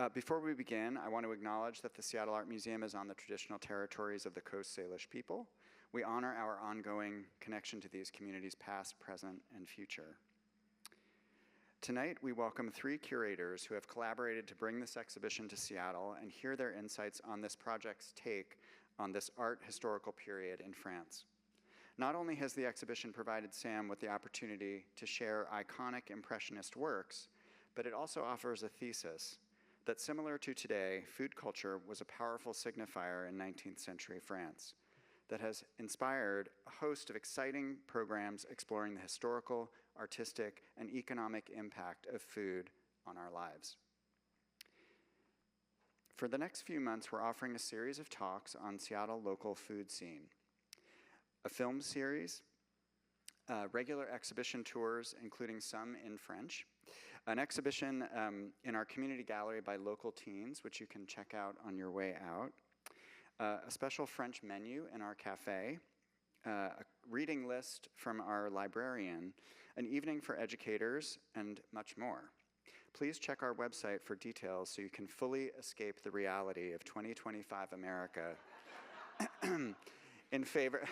Before we begin, I want to acknowledge that the Seattle Art Museum is on the traditional territories of the Coast Salish people. We honor our ongoing connection to these communities past, present, and future. Tonight, we welcome 3 curators who have collaborated to bring this exhibition to Seattle and hear their insights on this project's take on this art historical period in France. Not only has the exhibition provided Sam with the opportunity to share iconic Impressionist works, but it also offers a thesis that similar to today, food culture was a powerful signifier in 19th century France that has inspired a host of exciting programs exploring the historical, artistic, and economic impact of food on our lives. For the next few months, we're offering a series of talks on Seattle local food scene, a film series, regular exhibition tours, including some in French, an exhibition in our community gallery by local teens, which you can check out on your way out, a special French menu in our cafe, a reading list from our librarian, an evening for educators, and much more. Please check our website for details so you can fully escape the reality of 2025 America in favor,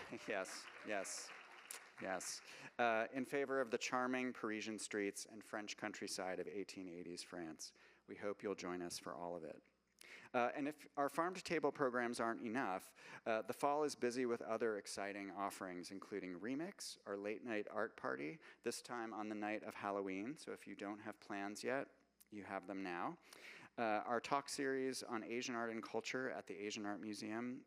in favor of the charming Parisian streets and French countryside of 1880s France. We hope you'll join us for all of it. And if our farm-to-table programs aren't enough, the fall is busy with other exciting offerings, including Remix, our late-night art party, this time on the night of Halloween, so if you don't have plans yet, you have them now. Our talk series on Asian art and culture at the Asian Art Museum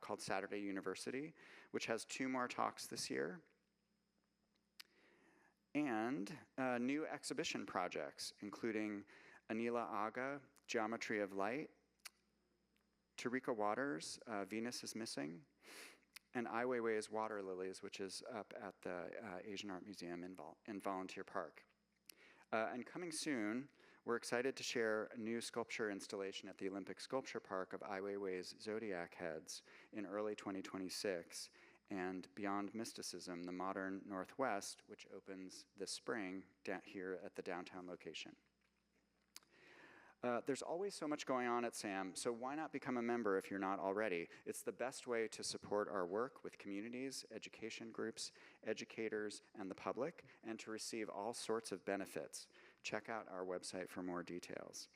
called Saturday University, which has 2 more talks this year. And new exhibition projects, including Anila Aga, Geometry of Light, Tarika Waters, Venus is Missing, and Ai Weiwei's Water Lilies, which is up at the Asian Art Museum in Volunteer Park. And coming soon, we're excited to share a new sculpture installation at the Olympic Sculpture Park of Ai Weiwei's Zodiac Heads in early 2026, and Beyond Mysticism, the Modern Northwest, which opens this spring here at the downtown location. There's always so much going on at SAM, so why not become a member if you're not already? It's the best way to support our work with communities, education groups, educators, and the public, and to receive all sorts of benefits. Check out our website for more details.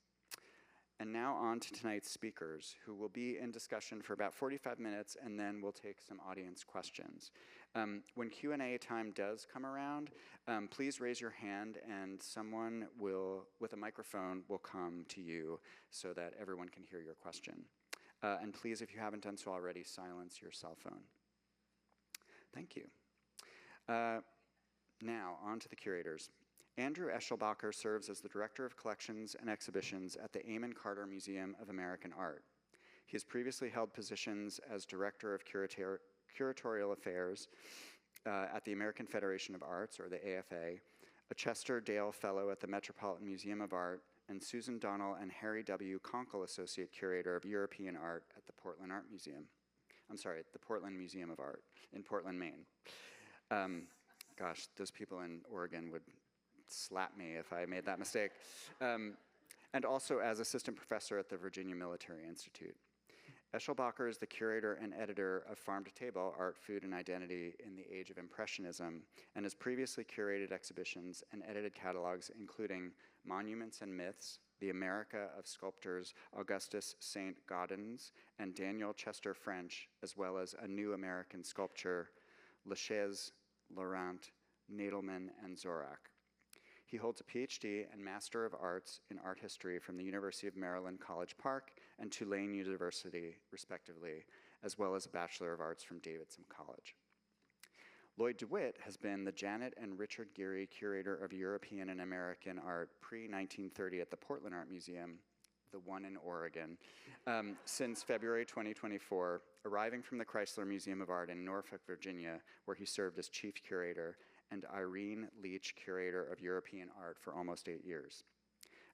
And now on to tonight's speakers, who will be in discussion for about 45 minutes, and then we'll take some audience questions. When Q&A time does come around, please raise your hand, and someone with a microphone will come to you so that everyone can hear your question. And please, if you haven't done so already, silence your cell phone. Thank you. Now, on to the curators. Andrew Eschelbacher serves as the Director of Collections and Exhibitions at the Amon Carter Museum of American Art. He has previously held positions as Director of Curatorial Affairs at the American Federation of Arts, or the AFA, a Chester Dale Fellow at the Metropolitan Museum of Art, and Susan Donnell and Harry W. Conkle Associate Curator of European Art at the Portland Art Museum. I'm sorry, the Portland Museum of Art in Portland, Maine. Gosh, those people in Oregon would slap me if I made that mistake. And also as assistant professor at the Virginia Military Institute. Eschelbacher is the curator and editor of Farm to Table, Art, Food, and Identity in the Age of Impressionism, and has previously curated exhibitions and edited catalogs including Monuments and Myths, The America of Sculptors Augustus St. Gaudens and Daniel Chester French, as well as a new American sculpture, Lachaise, Laurent, Nadelman, and Zorak. He holds a PhD and Master of Arts in Art History from the University of Maryland College Park and Tulane University, respectively, as well as a Bachelor of Arts from Davidson College. Lloyd DeWitt has been the Janet and Richard Geary Curator of European and American Art pre-1930 at the Portland Art Museum, the one in Oregon, since February 2024, arriving from the Chrysler Museum of Art in Norfolk, Virginia, where he served as Chief Curator, and Irene Leach, Curator of European Art for almost 8 years.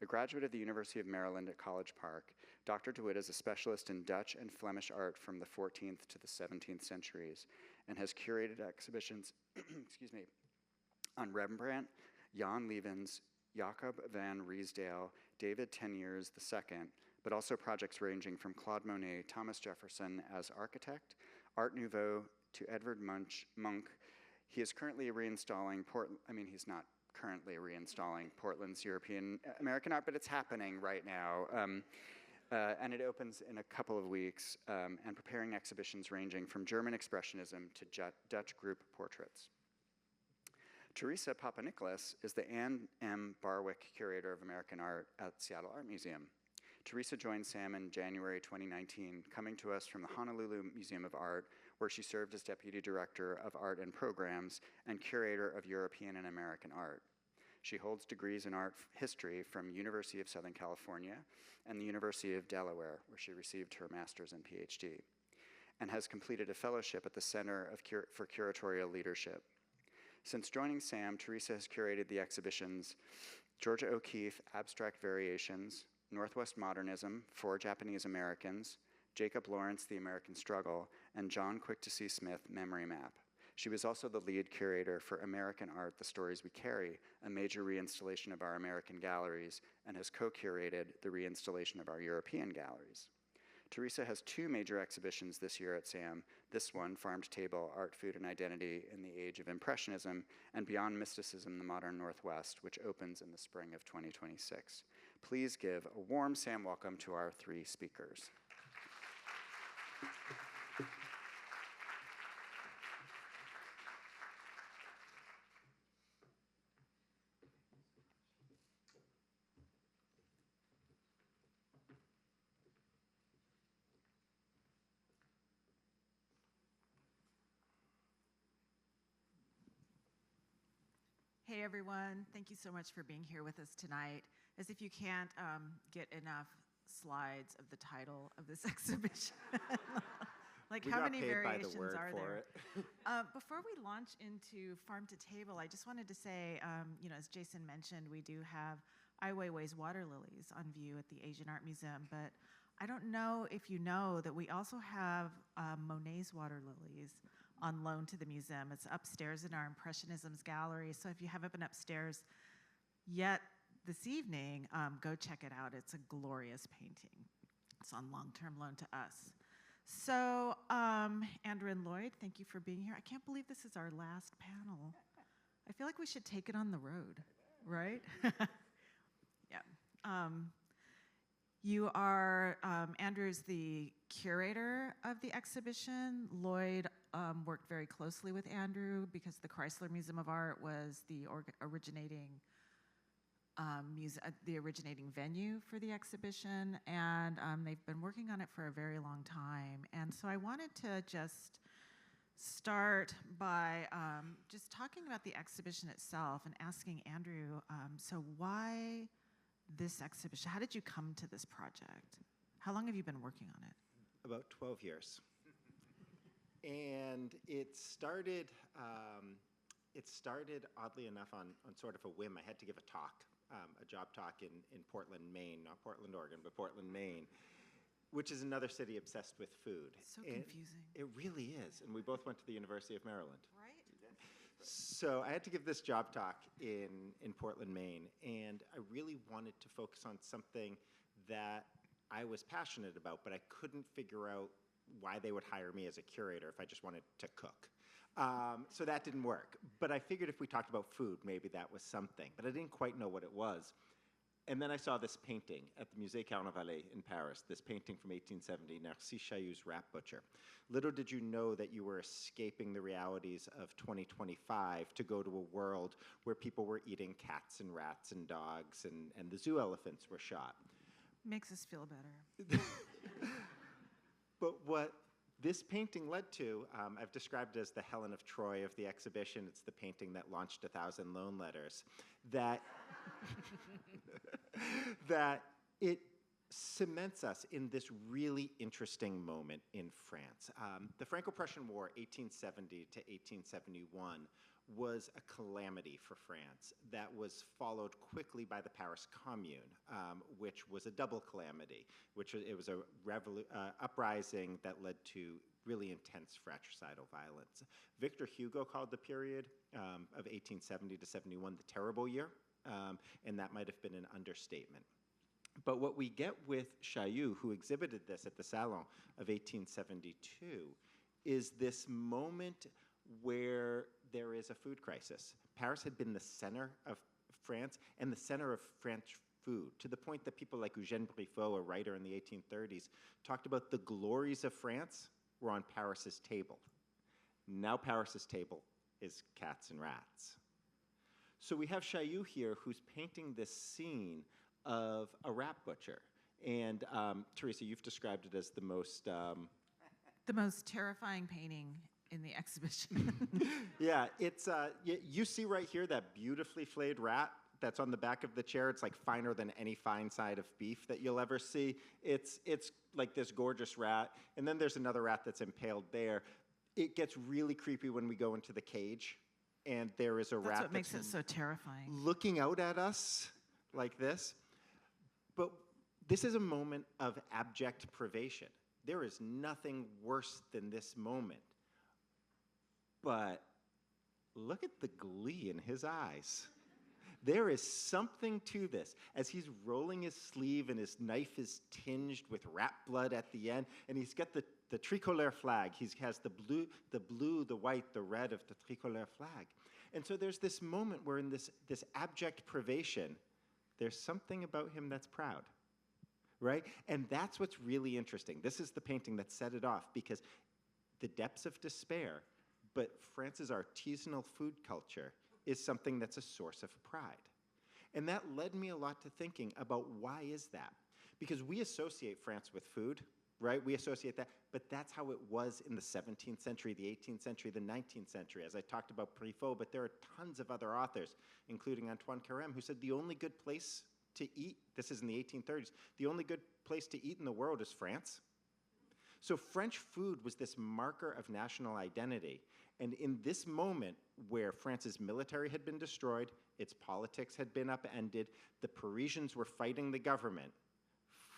A graduate of the University of Maryland at College Park, Dr. DeWitt is a specialist in Dutch and Flemish art from the 14th to the 17th centuries and has curated exhibitions excuse me, on Rembrandt, Jan Levens, Jacob van Riesdael, David Teniers II, but also projects ranging from Claude Monet, Thomas Jefferson as architect, Art Nouveau to Edvard Munch. He is currently reinstalling he's not currently reinstalling Portland's European American art, but it's happening right now. And it opens in a couple of weeks, and preparing exhibitions ranging from German Expressionism to Dutch group portraits. Theresa Papanikolas is the Anne M. Barwick Curator of American Art at Seattle Art Museum. Theresa joined Sam in January 2019, coming to us from the Honolulu Museum of Art, where she served as Deputy Director of Art and Programs and Curator of European and American Art. She holds degrees in art history from University of Southern California and the University of Delaware, where she received her master's and PhD, and has completed a fellowship at the Center for Curatorial Leadership. Since joining Sam, Theresa has curated the exhibitions Georgia O'Keeffe, Abstract Variations, Northwest Modernism, For Japanese Americans, Jacob Lawrence, The American Struggle, and John Quick-to-See Smith, Memory Map. She was also the lead curator for American Art, The Stories We Carry, a major reinstallation of our American galleries, and has co-curated the reinstallation of our European galleries. Theresa has two major exhibitions this year at SAM. This one, Farm to Table, Art, Food, and Identity in the Age of Impressionism, and Beyond Mysticism, the Modern Northwest, which opens in the spring of 2026. Please give a warm SAM welcome to our three speakers. Hey everyone, thank you so much for being here with us tonight. As if you can't get enough slides of the title of this exhibition. Like how many variations are there? Before we launch into Farm to Table, I just wanted to say, as Jason mentioned, we do have Ai Weiwei's water lilies on view at the Asian Art Museum, but I don't know if you know that we also have Monet's water lilies on loan to the museum. It's upstairs in our Impressionisms gallery, so if you haven't been upstairs yet this evening, go check it out. It's a glorious painting. It's on long-term loan to us. So, Andrew and Lloyd, thank you for being here. I can't believe this is our last panel. I feel like we should take it on the road, right? Yeah. You are, Andrew's the curator of the exhibition. Lloyd worked very closely with Andrew because the Chrysler Museum of Art was the originating venue for the exhibition, and they've been working on it for a very long time. And so I wanted to just start by just talking about the exhibition itself and asking Andrew, so why this exhibition? How did you come to this project? How long have you been working on it? About 12 years. And it started oddly enough on sort of a whim. I had to give a talk, a job talk in Portland, Maine, not Portland, Oregon, but Portland, Maine, which is another city obsessed with food. So confusing. It really is. And we both went to the University of Maryland. Right? So I had to give this job talk in Portland, Maine, and I really wanted to focus on something that I was passionate about, but I couldn't figure out why they would hire me as a curator if I just wanted to cook. So that didn't work. But I figured if we talked about food, maybe that was something. But I didn't quite know what it was. And then I saw this painting at the Musée Carnavalet in Paris, this painting from 1870, Narcisse Chaillou's Rat Butcher. Little did you know that you were escaping the realities of 2025 to go to a world where people were eating cats and rats and dogs and the zoo elephants were shot. Makes us feel better. But what this painting led to, I've described it as the Helen of Troy of the exhibition. It's the painting that launched 1,000 loan letters. That it cements us in this really interesting moment in France. The Franco-Prussian War, 1870 to 1871, was a calamity for France that was followed quickly by the Paris Commune, which was a double calamity. It was a uprising that led to really intense fratricidal violence. Victor Hugo called the period of 1870 to 71 the terrible year, and that might have been an understatement. But what we get with Chailloux, who exhibited this at the Salon of 1872, is this moment where there is a food crisis. Paris had been the center of France and the center of French food, to the point that people like Eugène Briffaut, a writer in the 1830s, talked about the glories of France were on Paris's table. Now Paris's table is cats and rats. So we have Chailloux here, who's painting this scene of a rat butcher. And Theresa, you've described it as the most... The most terrifying painting in the exhibition. Yeah, it's, you see right here that beautifully flayed rat that's on the back of the chair. It's like finer than any fine side of beef that you'll ever see. It's like this gorgeous rat. And then there's another rat that's impaled there. It gets really creepy when we go into the cage, and there is a rat That's what makes it so terrifying. Looking out at us like this. But this is a moment of abject privation. There is nothing worse than this moment. But look at the glee in his eyes. There is something to this. As he's rolling his sleeve and his knife is tinged with rat blood at the end, and he's got the tricolore flag. He has the blue, the white, the red of the tricolore flag. And so there's this moment where in this abject privation, there's something about him that's proud, right? And that's what's really interesting. This is the painting that set it off, because the depths of despair, but France's artisanal food culture is something that's a source of pride. And that led me a lot to thinking about why is that? Because we associate France with food, right? We associate that, but that's how it was in the 17th century, the 18th century, the 19th century, as I talked about Briffaut, but there are tons of other authors, including Antoine Carême, who said the only good place to eat, this is in the 1830s, the only good place to eat in the world is France. So French food was this marker of national identity. And in this moment where France's military had been destroyed, its politics had been upended, the Parisians were fighting the government,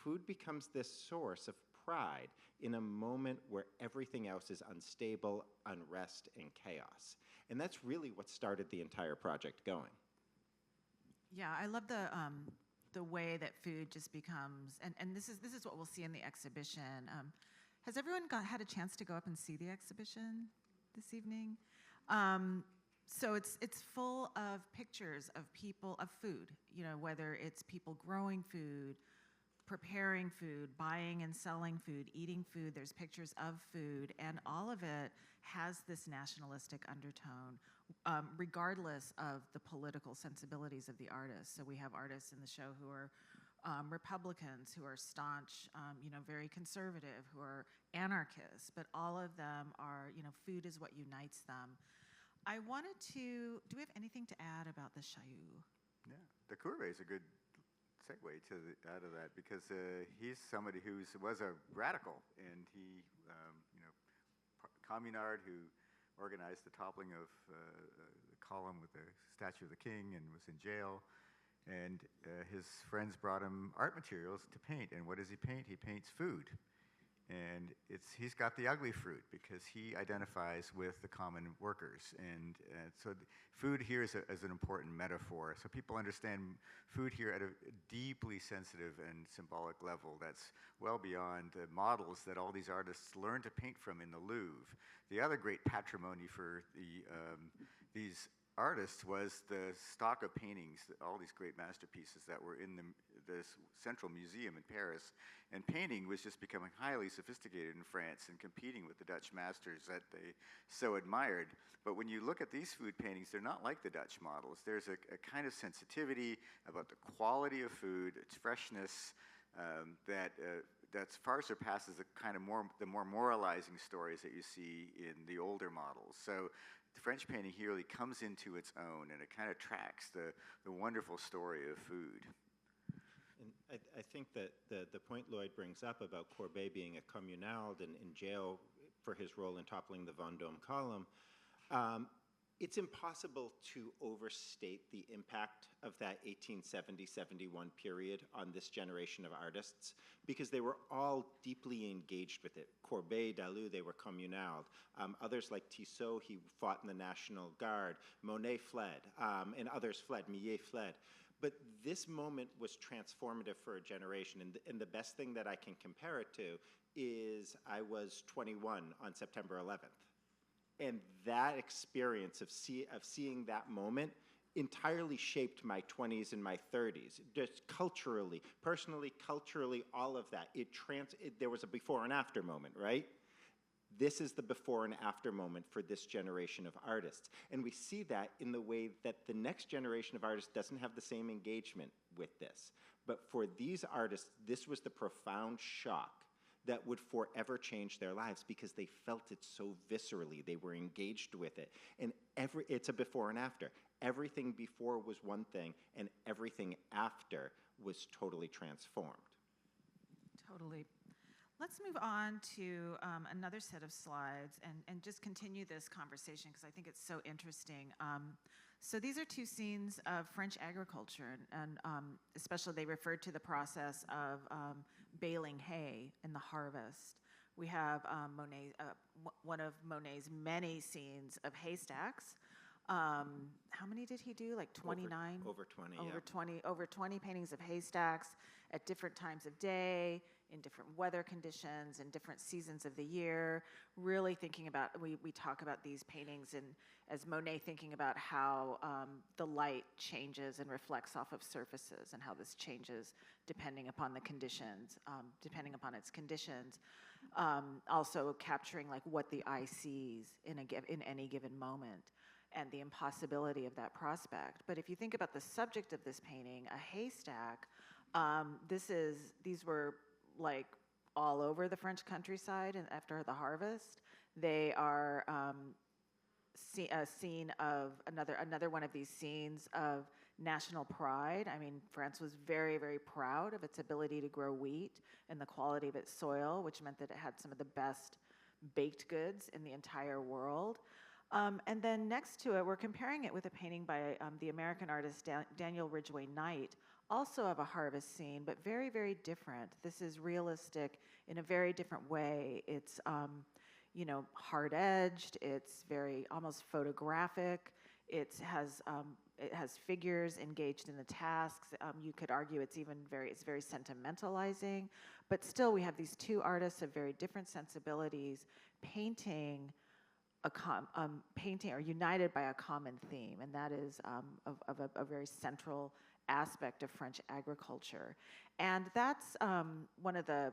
food becomes this source of pride in a moment where everything else is unstable, unrest, and chaos. And that's really what started the entire project going. Yeah, I love the way that food just becomes, and this is what we'll see in the exhibition. Has everyone had a chance to go up and see the exhibition this evening? So it's full of pictures of people, of food, you know, whether it's people growing food, preparing food, buying and selling food, eating food. There's pictures of food, and all of it has this nationalistic undertone, regardless of the political sensibilities of the artists. So we have artists in the show who are Republicans, who are staunch, very conservative, who are anarchists, but all of them are, food is what unites them. I wanted to, do we have anything to add about the Chailloux? Yeah, the Courbet is a good segue out of that, because he's somebody who was a radical, and he, communard who organized the toppling of the column with the statue of the king and was in jail. And his friends brought him art materials to paint. And what does he paint? He paints food. And he's got the ugly fruit, because he identifies with the common workers. And so food here is an important metaphor. So people understand food here at a deeply sensitive and symbolic level that's well beyond the models that all these artists learn to paint from in the Louvre. The other great patrimony for these artists was the stock of paintings, all these great masterpieces that were in this Central Museum in Paris. And painting was just becoming highly sophisticated in France and competing with the Dutch masters that they so admired. But when you look at these food paintings, they're not like the Dutch models. There's a kind of sensitivity about the quality of food, its freshness, that far surpasses the more moralizing stories that you see in the older models. So the French painting here really comes into its own, and it kind of tracks the wonderful story of food. And I think that the point Lloyd brings up about Courbet being a communard and in jail for his role in toppling the Vendôme column, it's impossible to overstate the impact of that 1870-71 period on this generation of artists, because they were all deeply engaged with it. Courbet, Dalou, they were communard. Others like Tissot, he fought in the National Guard. Monet fled, and others fled. Millet fled. But this moment was transformative for a generation. And the best thing that I can compare it to is I was 21 on September 11th. And that experience of seeing that moment entirely shaped my 20s and my 30s, just culturally, personally, culturally, all of that. There was a before and after moment, right? This is the before and after moment for this generation of artists. And we see that in the way that the next generation of artists doesn't have the same engagement with this. But for these artists, this was the profound shock that would forever change their lives because they felt it so viscerally. They were engaged with it. And it's a before and after. Everything before was one thing, and everything after was totally transformed. Totally. Let's move on to another set of slides and just continue this conversation because I think it's so interesting. So these are two scenes of French agriculture, and especially they referred to the process of baling hay in the harvest. We have Monet, one of Monet's many scenes of haystacks. How many did he do? Like 29? Over 20, over 20 paintings of haystacks at different times of day, in different weather conditions, in different seasons of the year. Really thinking about, we talk about these paintings and as Monet thinking about how the light changes and reflects off of surfaces and how this changes depending upon the conditions, depending upon its conditions. Also capturing like what the eye sees in any given moment, and the impossibility of that prospect. But if you think about the subject of this painting, a haystack, these were like all over the French countryside and after the harvest. They are a scene of another one of these scenes of national pride. I mean, France was very, very proud of its ability to grow wheat and the quality of its soil, which meant that it had some of the best baked goods in the entire world. And then next to it, we're comparing it with a painting by the American artist Daniel Ridgway Knight, also of a harvest scene, but very, very different. This is realistic in a very different way. It's, hard-edged. It's very almost photographic. It has figures engaged in the tasks. You could argue it's very sentimentalizing, but still we have these two artists of very different sensibilities painting are united by a common theme, and that is of a very central aspect of French agriculture. And that's one of the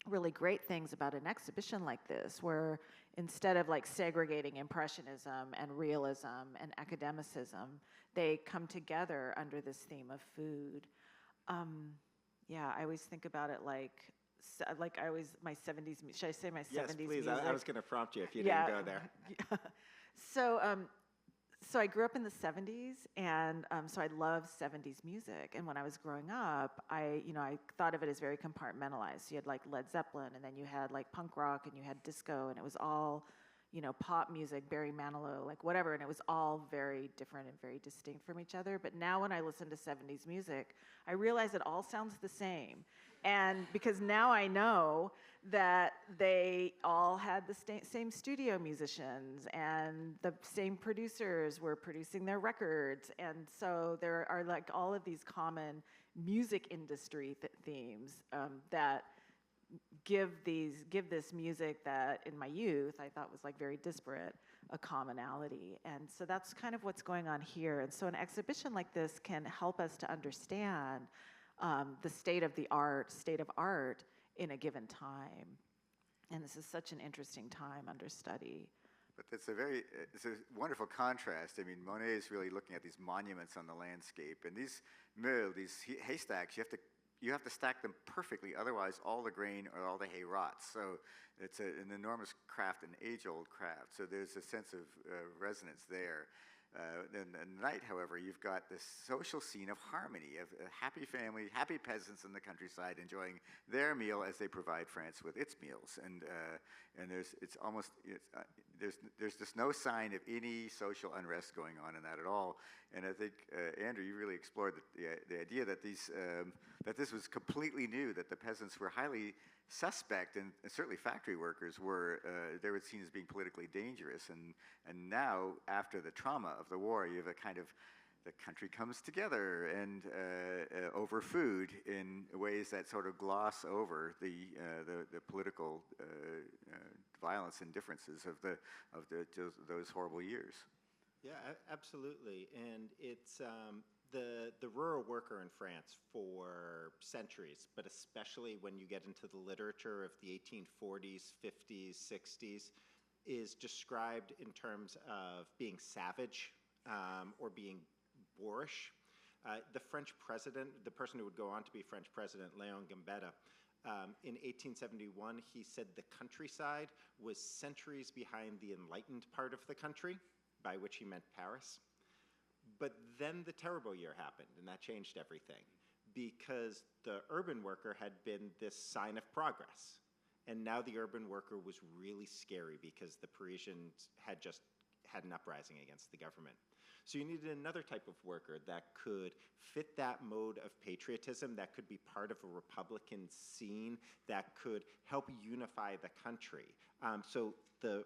really great things about an exhibition like this, where instead of like segregating Impressionism and realism and academicism, they come together under this theme of food. I always think about it my 70s, should I say my 70s yes, please. music? I was going to prompt you if you didn't go there. So I grew up in the 70s, and so I love 70s music. And when I was growing up, I thought of it as very compartmentalized. So you had like Led Zeppelin, and then you had like punk rock, and you had disco, and it was all, pop music, Barry Manilow, like whatever, and it was all very different and very distinct from each other. But now when I listen to 70s music, I realize it all sounds the same. And because now I know that they all had the same studio musicians and the same producers were producing their records. And so there are like all of these common music industry themes that give this music that in my youth I thought was like very disparate a commonality. And so that's kind of what's going on here. And so an exhibition like this can help us to understand the state of art in a given time. And this is such an interesting time under study. But it's a wonderful contrast. I mean, Monet is really looking at these monuments on the landscape, and these meules, these haystacks, you have to stack them perfectly, otherwise all the grain or all the hay rots. So it's an enormous craft, an age-old craft. So there's a sense of resonance there. In Night, however, you've got this social scene of harmony, of a happy family, happy peasants in the countryside enjoying their meal as they provide France with its meals. And there's just no sign of any social unrest going on in that at all. And I think, Andrew, you really explored the idea that that this was completely new, that the peasants were highly suspect, and certainly factory workers they were seen as being politically dangerous. And now, after the trauma of the war, you have a kind of the country comes together and over food in ways that sort of gloss over the political violence and differences of those horrible years. Yeah, absolutely. And it's the rural worker in France for centuries, but especially when you get into the literature of the 1840s, 50s, 60s, is described in terms of being savage or being boorish. The French president, the person who would go on to be French president, Léon Gambetta, in 1871, he said the countryside was centuries behind the enlightened part of the country, by which he meant Paris. But then the terrible year happened, and that changed everything, because the urban worker had been this sign of progress. And now the urban worker was really scary because the Parisians had just had an uprising against the government. So you needed another type of worker that could fit that mode of patriotism, that could be part of a Republican scene, that could help unify the country. So the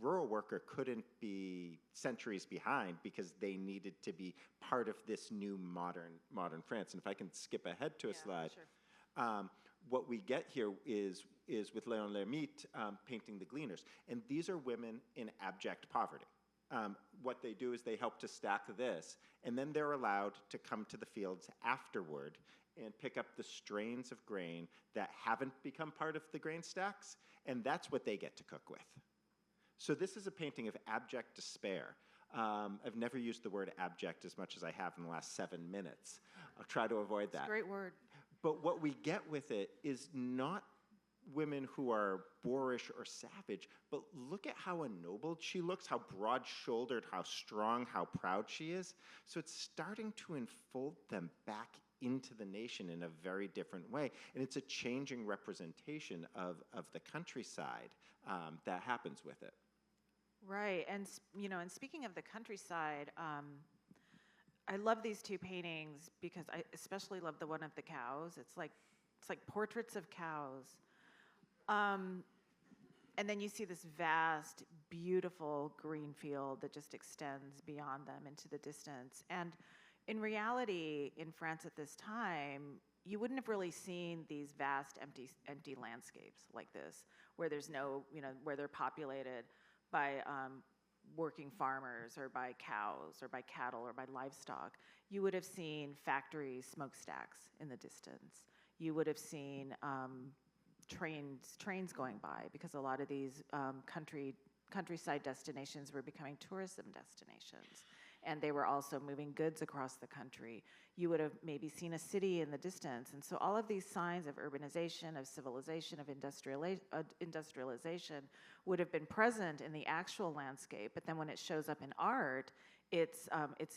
rural worker couldn't be centuries behind because they needed to be part of this new modern France. And if I can skip ahead to a slide, sure. What we get here is with Léon Lermite painting the gleaners. And these are women in abject poverty. What they do is they help to stack this, and then they're allowed to come to the fields afterward and pick up the strains of grain that haven't become part of the grain stacks, and that's what they get to cook with. So this is a painting of abject despair. I've never used the word abject as much as I have in the last 7 minutes. I'll try to avoid that. It's a great word. But what we get with it is not women who are boorish or savage, but look at how ennobled she looks, how broad-shouldered, how strong, how proud she is. So it's starting to enfold them back into the nation in a very different way. And it's a changing representation of the countryside that happens with it. Right, and and speaking of the countryside, I love these two paintings because I especially love the one of the cows. It's like portraits of cows. And then you see this vast, beautiful green field that just extends beyond them into the distance. And in reality, in France at this time, you wouldn't have really seen these vast, empty landscapes like this, where there's no, where they're populated by working farmers or by cows or by cattle or by livestock. You would have seen factories, smokestacks in the distance. You would have seen trains going by, because a lot of these countryside destinations were becoming tourism destinations, and they were also moving goods across the country. You would have maybe seen a city in the distance, and so all of these signs of urbanization, of civilization, of industrialization would have been present in the actual landscape, but then when it shows up in art, it's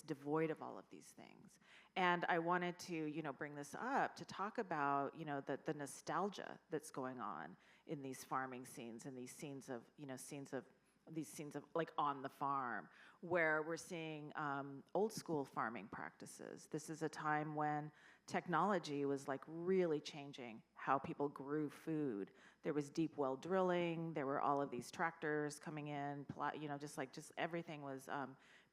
devoid of all of these things. And I wanted to, bring this up to talk about, the nostalgia that's going on in these farming scenes and these scenes of like on the farm, where we're seeing old school farming practices. This is a time when technology was like really changing how people grew food. There was deep well drilling. There were all of these tractors coming in. Just everything was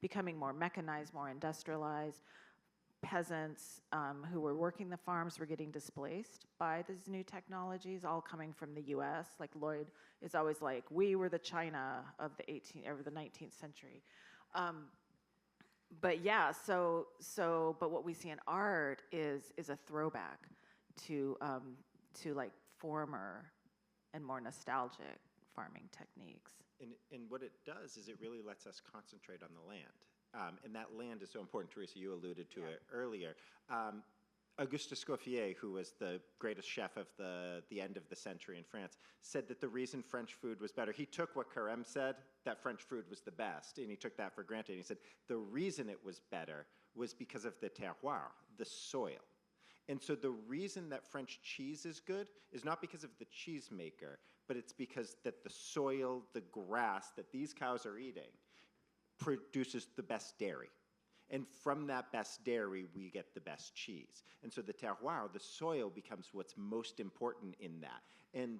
becoming more mechanized, more industrialized. Peasants who were working the farms were getting displaced by these new technologies, all coming from the U.S. Like Lloyd is always like, we were the China of the 19th century. But yeah, but what we see in art is a throwback to like former and more nostalgic farming techniques. And what it does is it really lets us concentrate on the land. And that land is so important. Theresa, you alluded to it earlier. Auguste Escoffier, who was the greatest chef of the end of the century in France, said that the reason French food was better, he took what Carême said, that French food was the best, and he took that for granted. And he said the reason it was better was because of the terroir, the soil. And so the reason that French cheese is good is not because of the cheesemaker, but it's because that the soil, the grass that these cows are eating, produces the best dairy. And from that best dairy, we get the best cheese. And so the terroir, the soil, becomes what's most important in that. And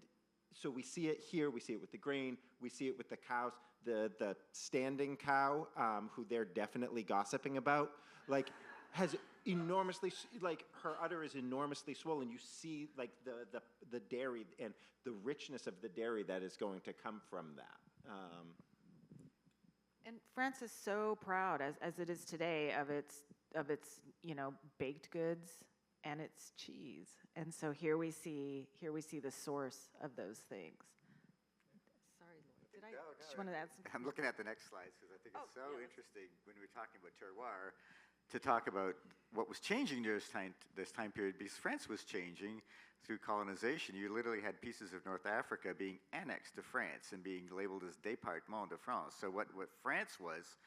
so we see it here, we see it with the grain, we see it with the cows, the standing cow, who they're definitely gossiping about, like, has enormously, like, her udder is enormously swollen. You see, like, the dairy and the richness of the dairy that is going to come from that. And France is so proud, as it is today, of its baked goods and its cheese. And so here we see the source of those things. Sorry, Lloyd. Did I just want to add some? I'm looking at the next slides because I think it's so interesting when we're talking about terroir to talk about what was changing during this time period, because France was changing through colonization. You literally had pieces of North Africa being annexed to France and being labeled as Département de France. So what France was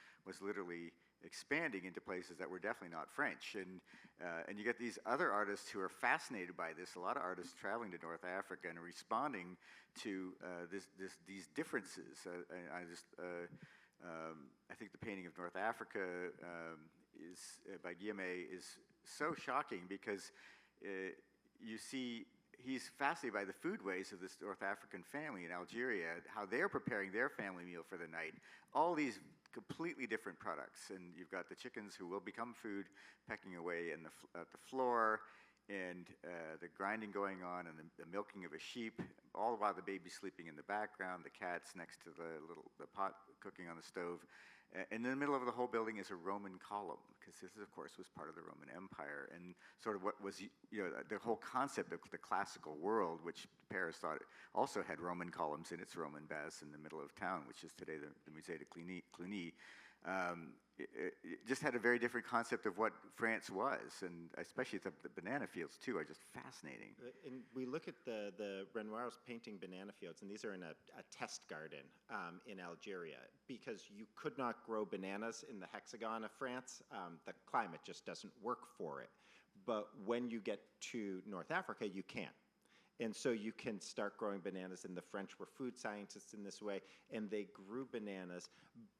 literally expanding into places that were definitely not French. And you get these other artists who are fascinated by this, a lot of artists traveling to North Africa and responding to these differences. I think the painting of North Africa by Guillemets is so shocking because you see he's fascinated by the food ways of this North African family in Algeria, how they're preparing their family meal for the night. All these completely different products, and you've got the chickens who will become food pecking away at the floor, and the grinding going on, and the milking of a sheep, all while the baby's sleeping in the background, the cat's next to the pot cooking on the stove. And in the middle of the whole building is a Roman column, because this, of course, was part of the Roman Empire, and sort of what was, the whole concept of the classical world, which Paris thought also had Roman columns in its Roman baths in the middle of town, which is today the Musée de Cluny. It just had a very different concept of what France was, and especially the banana fields, too, are just fascinating. And we look at the Renoir's painting banana fields, and these are in a test garden in Algeria, because you could not grow bananas in the hexagon of France. The climate just doesn't work for it. But when you get to North Africa, you can. And so you can start growing bananas, and the French were food scientists in this way, and they grew bananas.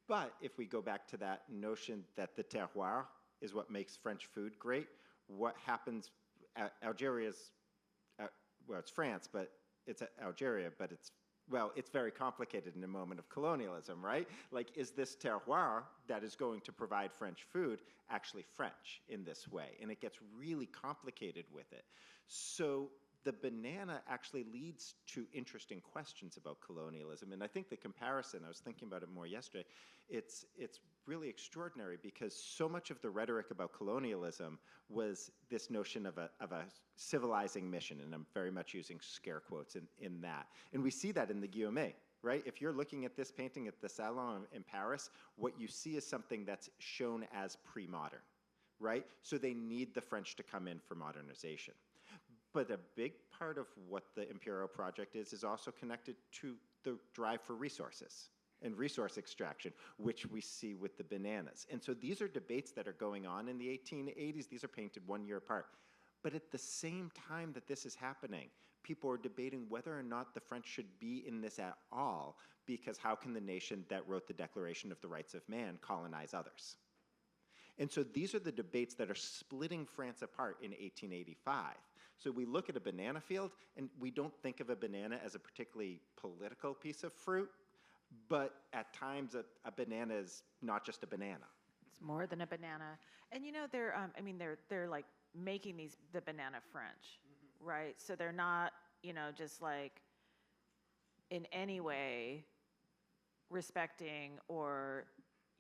But if we go back to that notion that the terroir is what makes French food great, what happens, Algeria's, well, it's France, but it's Algeria, but it's very complicated in a moment of colonialism, right? Like, is this terroir that is going to provide French food actually French in this way? And it gets really complicated with it. So the banana actually leads to interesting questions about colonialism. And I think the comparison, I was thinking about it more yesterday, it's really extraordinary, because so much of the rhetoric about colonialism was this notion of a civilizing mission, and I'm very much using scare quotes in that. And we see that in the Guillemets, right? If you're looking at this painting at the Salon in Paris, what you see is something that's shown as pre-modern, right? So they need the French to come in for modernization. But a big part of what the Imperial Project is also connected to the drive for resources and resource extraction, which we see with the bananas. And so these are debates that are going on in the 1880s. These are painted 1 year apart. But at the same time that this is happening, people are debating whether or not the French should be in this at all, because how can the nation that wrote the Declaration of the Rights of Man colonize others? And so these are the debates that are splitting France apart in 1885. So we look at a banana field, and we don't think of a banana as a particularly political piece of fruit, but at times a banana is not just a banana. It's more than a banana. And they're like making the banana French, right? So they're not, just like in any way respecting or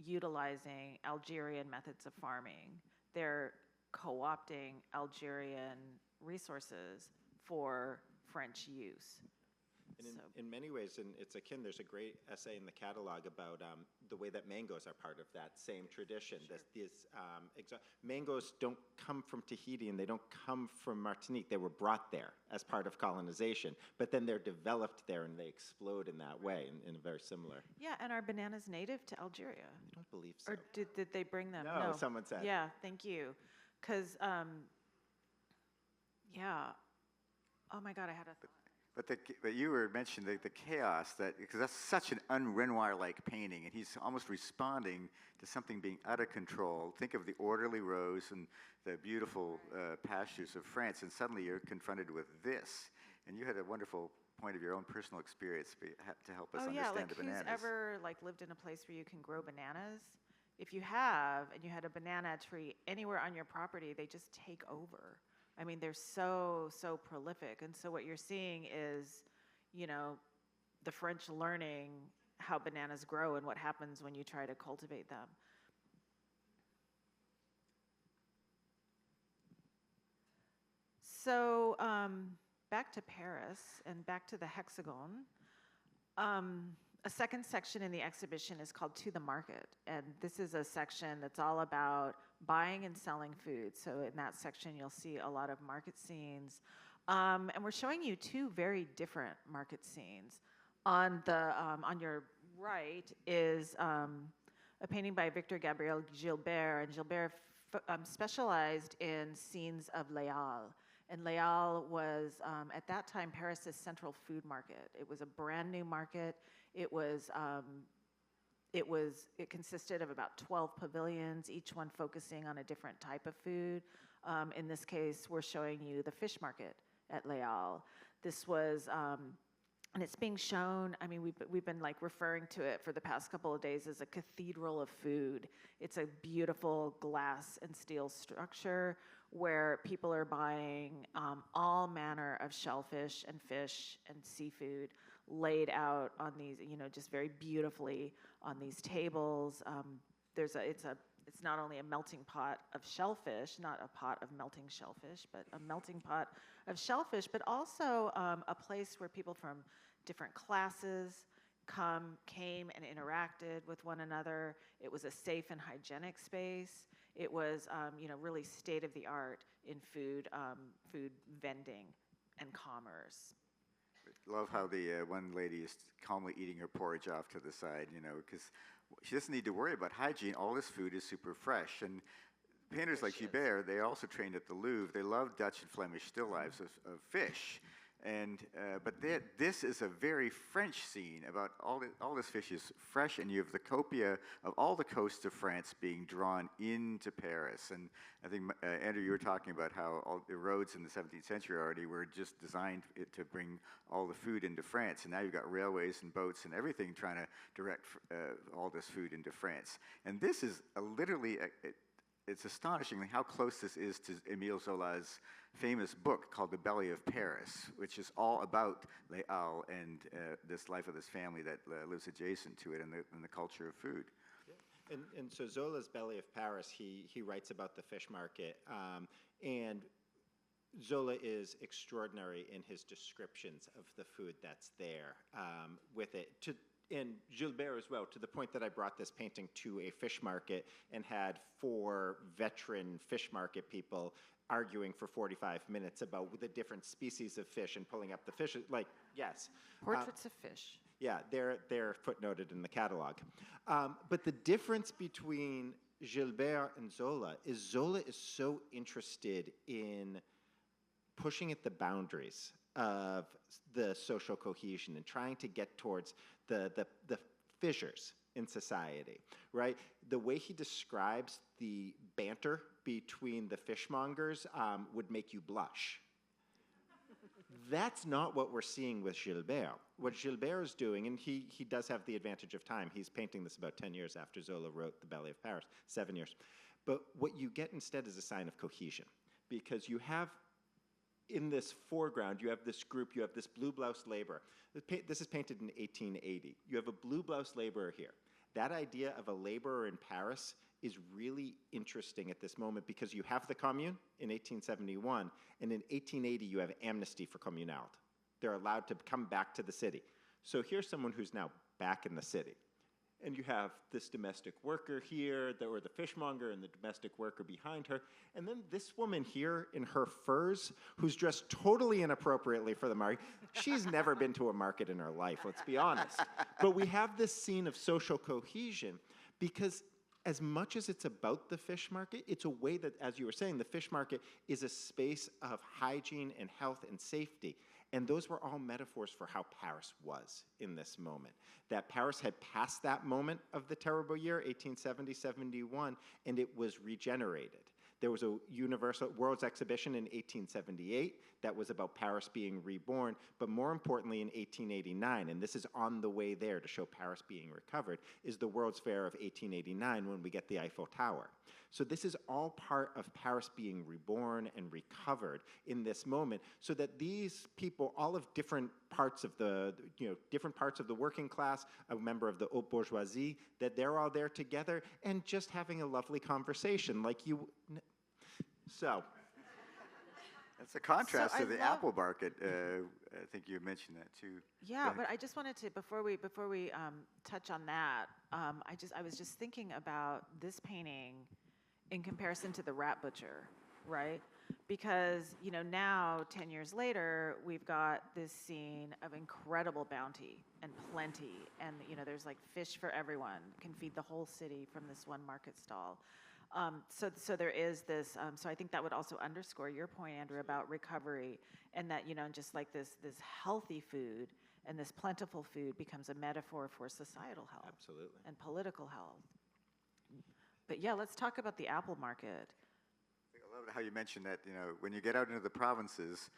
utilizing Algerian methods of farming. They're co-opting Algerian resources for French use. And in many ways, and it's akin, there's a great essay in the catalog about the way that mangoes are part of that same tradition. Sure. Mangoes don't come from Tahiti, and they don't come from Martinique. They were brought there as part of colonization, but then they're developed there, and they explode in that way, in a very similar. Yeah, and are bananas native to Algeria? I don't believe so. Or did they bring them? No, someone said. Yeah, thank you. Because, yeah. Oh my God, I had a thought. But you were mentioning the chaos, because that's such an un-Renoir-like painting, and he's almost responding to something being out of control. Think of the orderly rows and the beautiful pastures of France, and suddenly you're confronted with this. And you had a wonderful point of your own personal experience to help us Oh yeah, understand like the who's bananas. ever like lived in a place where you can grow bananas? If you have, and you had a banana tree anywhere on your property, they just take over. I mean, they're so prolific. And so what you're seeing is, you know, the French learning how bananas grow and what happens when you try to cultivate them. So back to Paris and back to the Hexagon. A second section in the exhibition is called To the Market. And this is a section that's all about buying and selling food. So in that section, you'll see a lot of market scenes. And we're showing you two very different market scenes. On your right is a painting by Victor Gabriel Gilbert. And Gilbert specialized in scenes of Les Halles. And Les Halles was, at that time, Paris's central food market. It was a brand new market. It consisted of about 12 pavilions, each one focusing on a different type of food. In this case, we're showing you the fish market at Les Halles. This was, and it's being shown, I mean, we've been like referring to it for the past couple of days as a cathedral of food. It's a beautiful glass and steel structure where people are buying all manner of shellfish and fish and seafood laid out on these, you know, just very beautifully on these tables. It's not only a melting pot of shellfish, not a pot of melting shellfish, but a melting pot of shellfish, but also a place where people from different classes came and interacted with one another. It was a safe and hygienic space. It was, you know, really state-of-the-art in food vending and commerce. Love how the one lady is calmly eating her porridge off to the side, you know, because she doesn't need to worry about hygiene. All this food is super fresh. And painters like Gilbert, they also trained at the Louvre. They love Dutch and Flemish still lifes of fish. And but this is a very French scene about all this fish is fresh, and you have the copia of all the coasts of France being drawn into Paris. And I think Andrew, you were talking about how all the roads in the 17th century already were just designed to bring all the food into France, and now you've got railways and boats and everything trying to direct all this food into France. And this is literally it's astonishing how close this is to Émile Zola's famous book called The Belly of Paris, which is all about Les Halles and this life of this family that lives adjacent to it and the culture of food. Yeah. And so Zola's Belly of Paris, he writes about the fish market, and Zola is extraordinary in his descriptions of the food that's there with it. And Gilbert as well, to the point that I brought this painting to a fish market and had 4 veteran fish market people arguing for 45 minutes about the different species of fish and pulling up the fish. Like, yes. Portraits of fish. Yeah, they're footnoted in the catalog. But the difference between Gilbert and Zola is so interested in pushing at the boundaries of the social cohesion and trying to get towards the fissures in society, right? The way he describes the banter between the fishmongers would make you blush. That's not what we're seeing with Gilbert. What Gilbert is doing, and he does have the advantage of time. He's painting this about 10 years after Zola wrote The Belly of Paris, 7 years. But what you get instead is a sign of cohesion, because you have in this foreground, you have this group, you have this blue-bloused laborer. This is painted in 1880. You have a blue-bloused laborer here. That idea of a laborer in Paris is really interesting at this moment because you have the Commune in 1871, and in 1880 you have amnesty for communality. They're allowed to come back to the city. So here's someone who's now back in the city. And you have this domestic worker here, or the fishmonger and the domestic worker behind her. And then this woman here in her furs, who's dressed totally inappropriately for the market. She's never been to a market in her life, let's be honest. But we have this scene of social cohesion because as much as it's about the fish market, it's a way that, as you were saying, the fish market is a space of hygiene and health and safety. And those were all metaphors for how Paris was in this moment. That Paris had passed that moment of the terrible year, 1870-71, and it was regenerated. There was a Universal World's Exhibition in 1878 that was about Paris being reborn, but more importantly in 1889, and this is on the way there to show Paris being recovered, is the World's Fair of 1889 when we get the Eiffel Tower. So this is all part of Paris being reborn and recovered in this moment, so that these people, all of different parts of the, different parts of the working class, a member of the haute bourgeoisie, that they're all there together and just having a lovely conversation like you. So. That's a contrast So to the apple market. I think you mentioned that too. Yeah, but I just wanted to, before we touch on that, I was just thinking about this painting in comparison to the Rat Butcher, right? Because, now, 10 years later, we've got this scene of incredible bounty and plenty, and, there's like fish for everyone, can feed the whole city from this one market stall. So there is this, so I think that would also underscore your point, Andrew, about recovery, and that, just like this healthy food and this plentiful food becomes a metaphor for societal health. Absolutely. And political health. But yeah, let's talk about the apple market. I love how you mentioned that, when you get out into the provinces,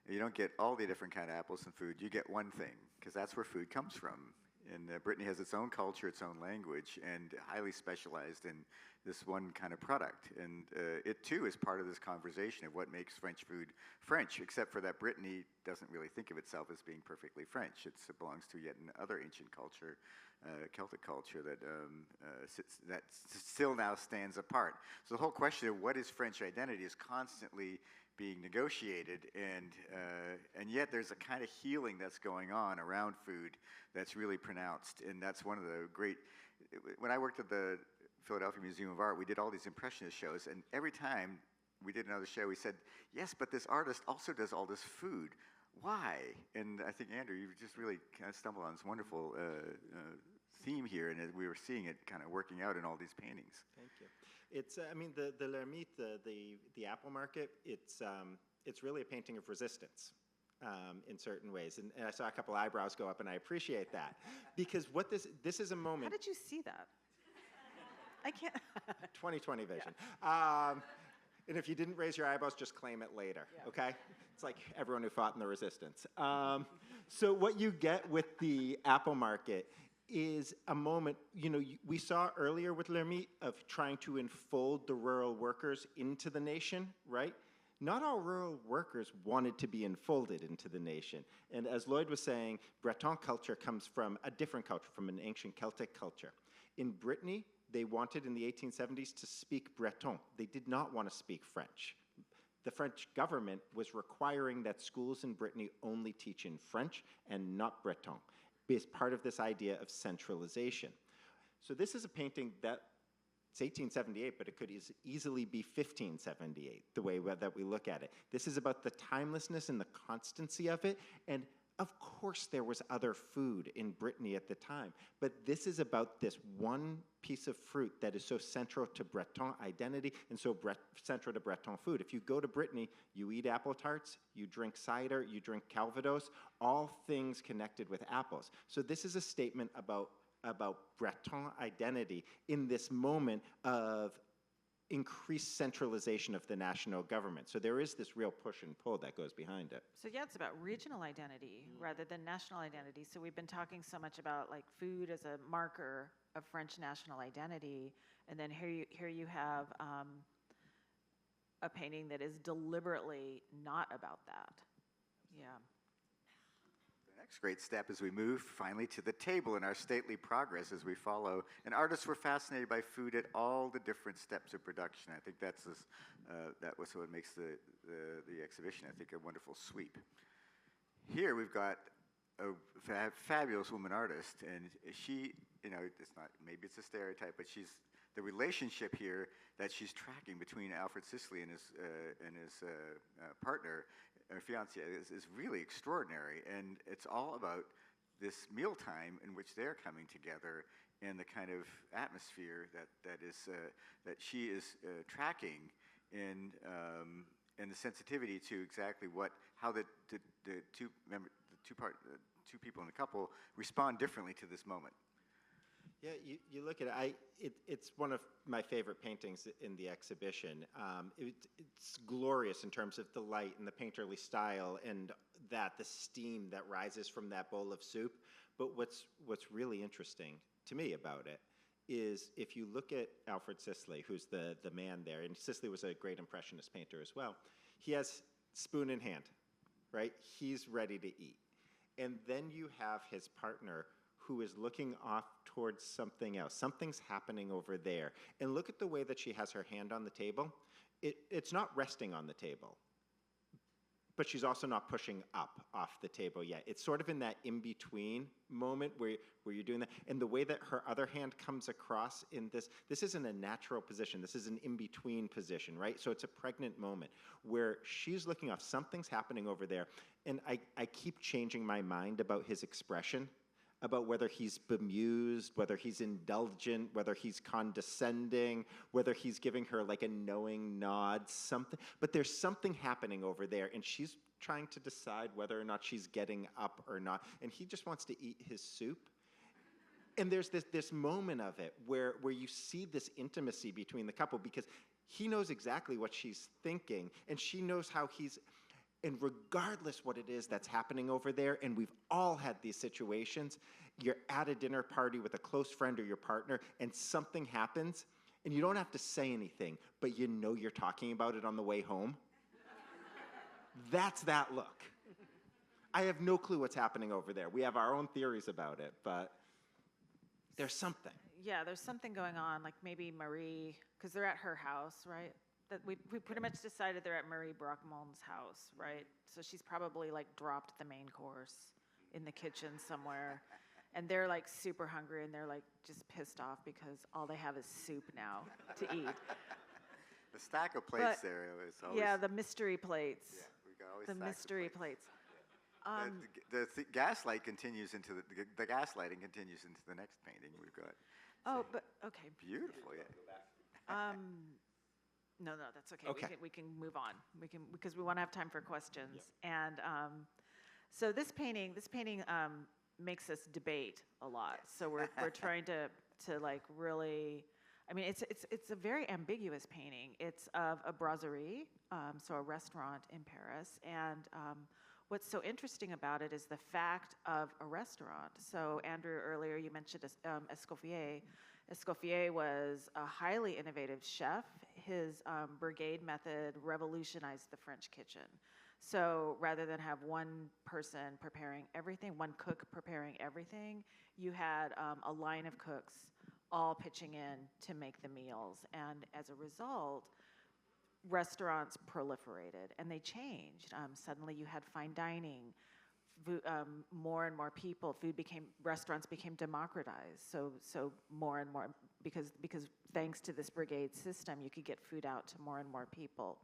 you don't get all the different kind of apples and food. You get one thing, because that's where food comes from. And Brittany has its own culture, its own language, and highly specialized in this one kind of product. And it, too, is part of this conversation of what makes French food French, except for that Brittany doesn't really think of itself as being perfectly French. It belongs to yet another ancient culture, Celtic culture, that still now stands apart. So the whole question of what is French identity is constantly being negotiated, and yet there's a kind of healing that's going on around food that's really pronounced, and that's one of the great. When I worked at the Philadelphia Museum of Art, we did all these Impressionist shows, and every time we did another show, we said, yes, but this artist also does all this food. Why? And I think, Andrew, you just really kind of stumbled on this wonderful theme here, and we were seeing it kind of working out in all these paintings. Thank you. It's, I mean, the L'Ermite, the apple market, it's really a painting of resistance in certain ways. And I saw a couple eyebrows go up, and I appreciate that. Because what this is a moment. How did you see that? I can't. 20/20 vision. Yeah. And if you didn't raise your eyebrows, just claim it later, okay? It's like everyone who fought in the resistance. So what you get with the apple market is a moment, we saw earlier with L'Ermite of trying to enfold the rural workers into the nation, right? Not all rural workers wanted to be enfolded into the nation. And as Lloyd was saying, Breton culture comes from a different culture, from an ancient Celtic culture. In Brittany, they wanted in the 1870s to speak Breton. They did not want to speak French. The French government was requiring that schools in Brittany only teach in French and not Breton, as part of this idea of centralization. So this is a painting that, it's 1878, but it could easily be 1578, the way that we look at it. This is about the timelessness and the constancy of it, and of course there was other food in Brittany at the time, but this is about this one piece of fruit that is so central to Breton identity and so central to Breton food. If you go to Brittany, you eat apple tarts, you drink cider, you drink Calvados, all things connected with apples. So this is a statement about Breton identity in this moment of increased centralization of the national government. So there is this real push and pull that goes behind it. So yeah, it's about regional identity rather than national identity. So we've been talking so much about like food as a marker of French national identity, and then here you have a painting that is deliberately not about that. Yeah. The next great step as we move finally to the table in our stately progress as we follow. And artists were fascinated by food at all the different steps of production. I think that was what makes the exhibition, I think, a wonderful sweep. Here we've got a fabulous woman artist, and she, it's not, maybe it's a stereotype, but the relationship here that she's tracking between Alfred Sisley and his partner, fiancé, is really extraordinary, and it's all about this mealtime in which they're coming together and the kind of atmosphere that she is tracking, and the sensitivity to exactly how the two people in the couple respond differently to this moment. Yeah, you look at it, it's one of my favorite paintings in the exhibition. It's glorious in terms of the light and the painterly style and the steam that rises from that bowl of soup. But what's really interesting to me about it is if you look at Alfred Sisley, who's the man there, and Sisley was a great Impressionist painter as well, he has spoon in hand, right? He's ready to eat. And then you have his partner who is looking off towards something else. Something's happening over there. And look at the way that she has her hand on the table. It's not resting on the table, but she's also not pushing up off the table yet. It's sort of in that in-between moment where you're doing that. And the way that her other hand comes across in this isn't a natural position. This is an in-between position, right? So it's a pregnant moment where she's looking off. Something's happening over there. And I keep changing my mind about his expression, about whether he's bemused, whether he's indulgent, whether he's condescending, whether he's giving her like a knowing nod, something. But there's something happening over there, and she's trying to decide whether or not she's getting up or not. And he just wants to eat his soup. And there's this moment of it where you see this intimacy between the couple because he knows exactly what she's thinking, and she knows how he's... And regardless what it is that's happening over there, and we've all had these situations, you're at a dinner party with a close friend or your partner, and something happens, and you don't have to say anything, but you know you're talking about it on the way home. That's that look. I have no clue what's happening over there. We have our own theories about it, but there's something. Yeah, there's something going on, like maybe Marie, because they're at her house, right? That we pretty much decided they're at Marie Brockmond's house, right? So she's probably like dropped the main course in the kitchen somewhere. And they're like super hungry and they're like just pissed off because all they have is soup now to eat. The stack of plates there is always... Yeah, the mystery plates. Yeah, we got always the stacks of mystery plates. The gaslight continues into the gaslighting continues into the next painting we've got. Oh, but okay. Beautiful, yeah. No, that's okay. Okay. We can move on. Because we want to have time for questions. Yep. And so this painting makes us debate a lot. So we're trying to like really, I mean, it's a very ambiguous painting. It's of a brasserie, so a restaurant in Paris, and what's so interesting about it is the fact of a restaurant. So Andrew, earlier you mentioned Escoffier. Escoffier was a highly innovative chef. His brigade method revolutionized the French kitchen. So rather than have one person preparing everything, one cook preparing everything, you had a line of cooks all pitching in to make the meals. And as a result, restaurants proliferated and they changed. Suddenly you had fine dining. More and more people, restaurants became democratized. So more and more, because thanks to this brigade system, you could get food out to more and more people.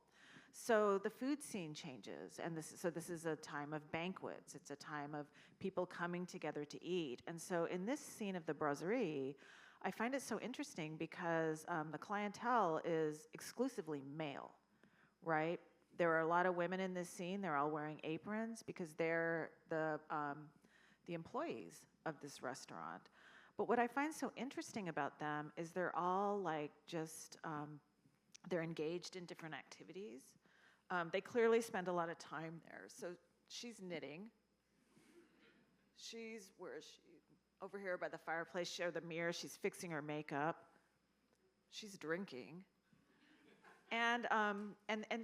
So the food scene changes, and this is a time of banquets. It's a time of people coming together to eat. And so in this scene of the brasserie, I find it so interesting because the clientele is exclusively male, right? There are a lot of women in this scene. They're all wearing aprons because they're the employees of this restaurant. But what I find so interesting about them is they're all like just, they're engaged in different activities. They clearly spend a lot of time there. So she's knitting. Where is she? Over here by the fireplace, or the mirror, she's fixing her makeup. She's drinking. And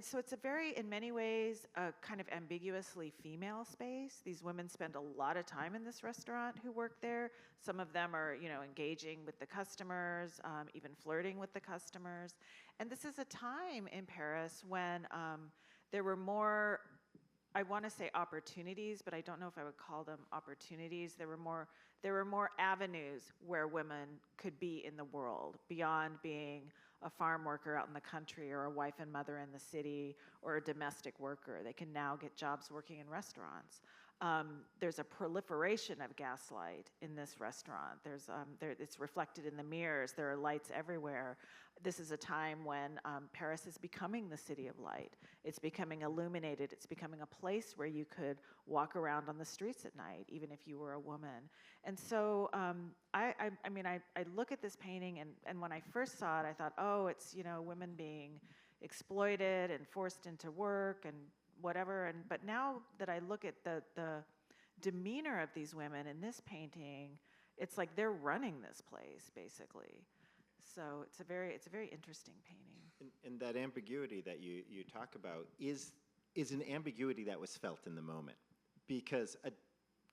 so it's a very, in many ways, a kind of ambiguously female space. These women spend a lot of time in this restaurant who work there. Some of them are, engaging with the customers, even flirting with the customers. And this is a time in Paris when there were more, I want to say opportunities, but I don't know if I would call them opportunities. There were more avenues where women could be in the world beyond being a farm worker out in the country or a wife and mother in the city or a domestic worker. They can now get jobs working in restaurants. there's a proliferation of gaslight in this restaurant. It's reflected in the mirrors. There are lights everywhere. This is a time when Paris is becoming the city of light. It's becoming illuminated. It's becoming a place where you could walk around on the streets at night, even if you were a woman. And so I look at this painting, and when I first saw it, I thought, oh, it's, women being exploited and forced into work and whatever. But now that I look at the demeanor of these women in this painting, it's like they're running this place, basically. So it's a very interesting painting. And that ambiguity that you talk about is an ambiguity that was felt in the moment, because a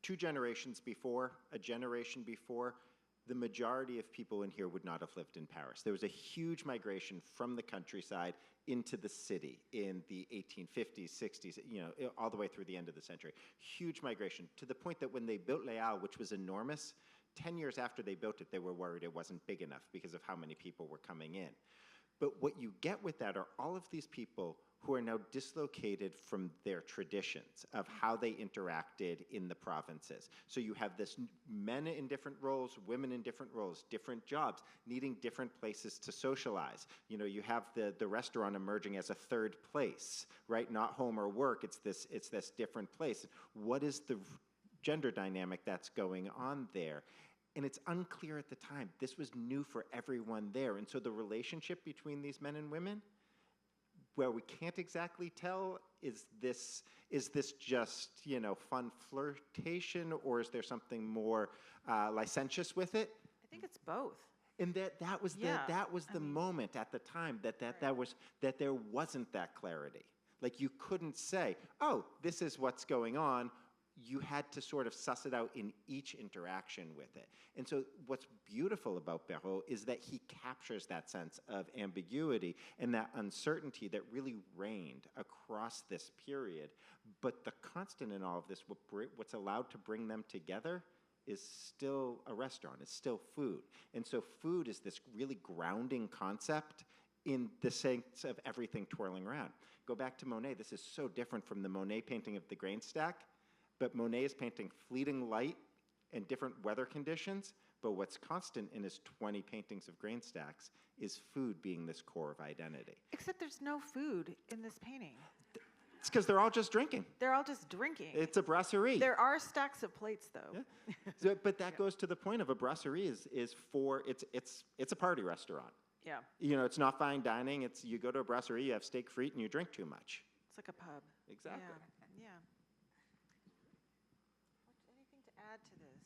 generation before, the majority of people in here would not have lived in Paris. There was a huge migration from the countryside into the city in the 1850s, 60s, all the way through the end of the century. Huge migration, to the point that when they built Les Halles, which was enormous, 10 years after they built it, they were worried it wasn't big enough because of how many people were coming in. But what you get with that are all of these people who are now dislocated from their traditions of how they interacted in the provinces. So you have this men in different roles, women in different roles, different jobs, needing different places to socialize. You have the restaurant emerging as a third place, right? Not home or work, it's this different place. What is the gender dynamic that's going on there? And it's unclear at the time. This was new for everyone there. And so the relationship between these men and women, where we can't exactly tell, is this just, fun flirtation, or is there something more licentious with it? I think it's both. And that was the moment at the time that there wasn't that clarity. Like, you couldn't say, oh, this is what's going on. You had to sort of suss it out in each interaction with it. And so what's beautiful about Perrault is that he captures that sense of ambiguity and that uncertainty that really reigned across this period. But the constant in all of this, what's allowed to bring them together, is still a restaurant, it's still food. And so food is this really grounding concept in the sense of everything twirling around. Go back to Monet. This is so different from the Monet painting of the grain stack. But Monet is painting fleeting light and different weather conditions, but what's constant in his 20 paintings of grain stacks is food being this core of identity. Except there's no food in this painting. It's because they're all just drinking. They're all just drinking. It's a brasserie. There are stacks of plates, though. Yeah. But that goes to the point of a brasserie it's a party restaurant. Yeah. It's not fine dining. You go to a brasserie, you have steak frites, and you drink too much. It's like a pub. Exactly. Yeah. Anything to add to this?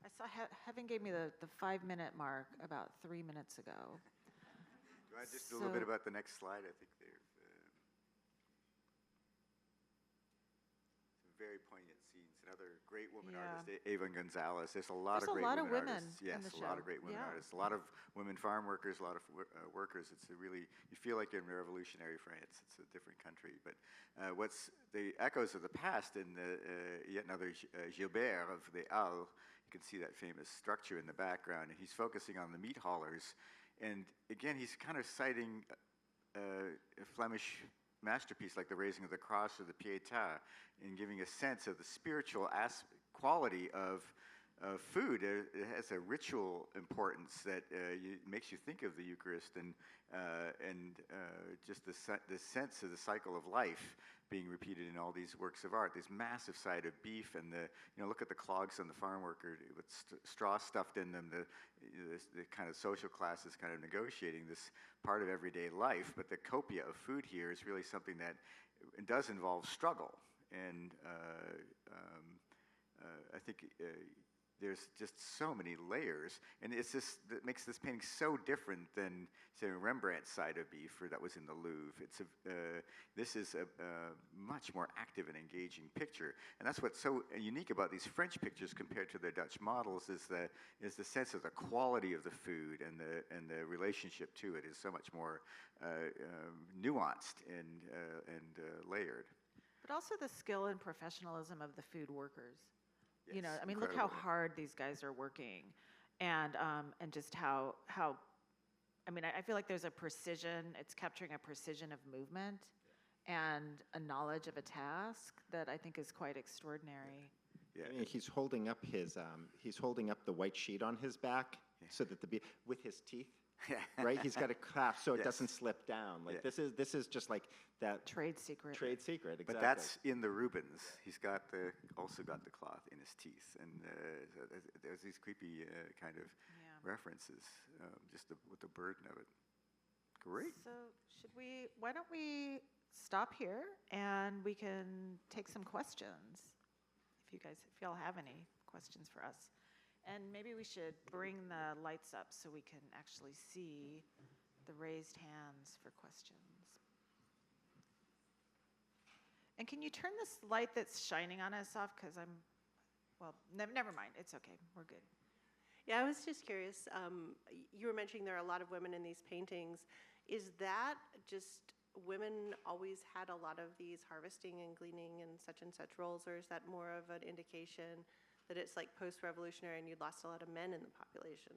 I saw Heaven gave me the 5-minute mark about 3 minutes ago. Do I just do a little bit about the next slide? I think they've some very poignant scenes. Another great woman artist, Ava Gonzalez. There's a lot of great women artists. Yes, a lot of great women artists. A lot of women farm workers, a lot of workers. It's you feel like you're in revolutionary France. It's a different country. But what's the echoes of the past in yet another Gilbert of the Halles. You can see that famous structure in the background. And he's focusing on the meat haulers. And again, he's kind of citing a Flemish masterpiece like the Raising of the Cross or the Pietà, and giving a sense of the spiritual quality of food. It has a ritual importance that makes you think of the Eucharist and just the sense of the cycle of life being repeated in all these works of art. This massive side of beef, and look at the clogs on the farm worker with straw stuffed in them. The kind of social class is kind of negotiating this part of everyday life, but the copia of food here is really something that does involve struggle. And I think there's just so many layers, and it's just that makes this painting so different than, say, Rembrandt's side of beef that was in the Louvre. This is a much more active and engaging picture, and that's what's so unique about these French pictures compared to their Dutch models is the sense of the quality of the food and the relationship to it is so much more nuanced and layered. But also the skill and professionalism of the food workers. Yes, look how hard these guys are working, and just how I feel like there's a precision. It's capturing a precision of movement, and a knowledge of a task that I think is quite extraordinary. Yeah. I mean, he's holding up the white sheet on his back so that with his teeth. Right, he's got a clasp so it doesn't slip down. Like this is just like that Trade secret. Trade secret, exactly. But that's in the Rubens. He's also got the cloth in his teeth, and there's these creepy kind of references, with the burden of it. Great. So why don't we stop here and we can take some questions, if y'all have any questions for us. And maybe we should bring the lights up so we can actually see the raised hands for questions. And can you turn this light that's shining on us off? Because never mind. It's okay. We're good. Yeah, I was just curious. You were mentioning there are a lot of women in these paintings. Is that just women always had a lot of these harvesting and gleaning and such roles, or is that more of an indication that it's like post-revolutionary and you'd lost a lot of men in the population?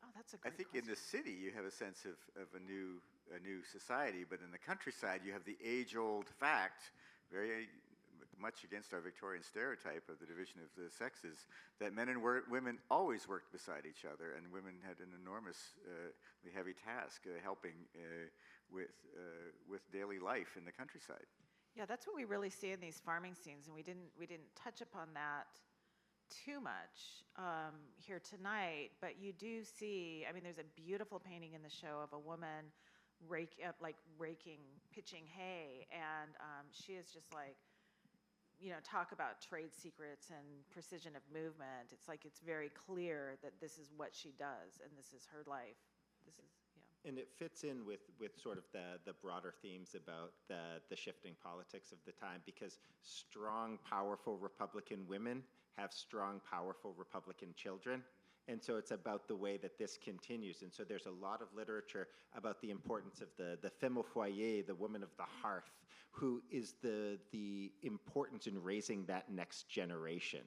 Oh, that's a great I think question. in the city you have a sense of a new society, but in the countryside you have the age-old fact, very much against our Victorian stereotype of the division of the sexes, that men and women always worked beside each other, and women had an enormously heavy task helping with daily life in the countryside. Yeah, that's what we really see in these farming scenes, and we didn't touch upon that too much here tonight. But you do see, I mean, there's a beautiful painting in the show of a woman pitching hay, and she is just like, talk about trade secrets and precision of movement. It's like it's very clear that this is what she does, and this is her life. And it fits in with sort of the broader themes about the shifting politics of the time, because strong, powerful Republican women have strong, powerful Republican children. And so it's about the way that this continues. And so there's a lot of literature about the importance of the femme au foyer, the woman of the hearth, who is the importance in raising that next generation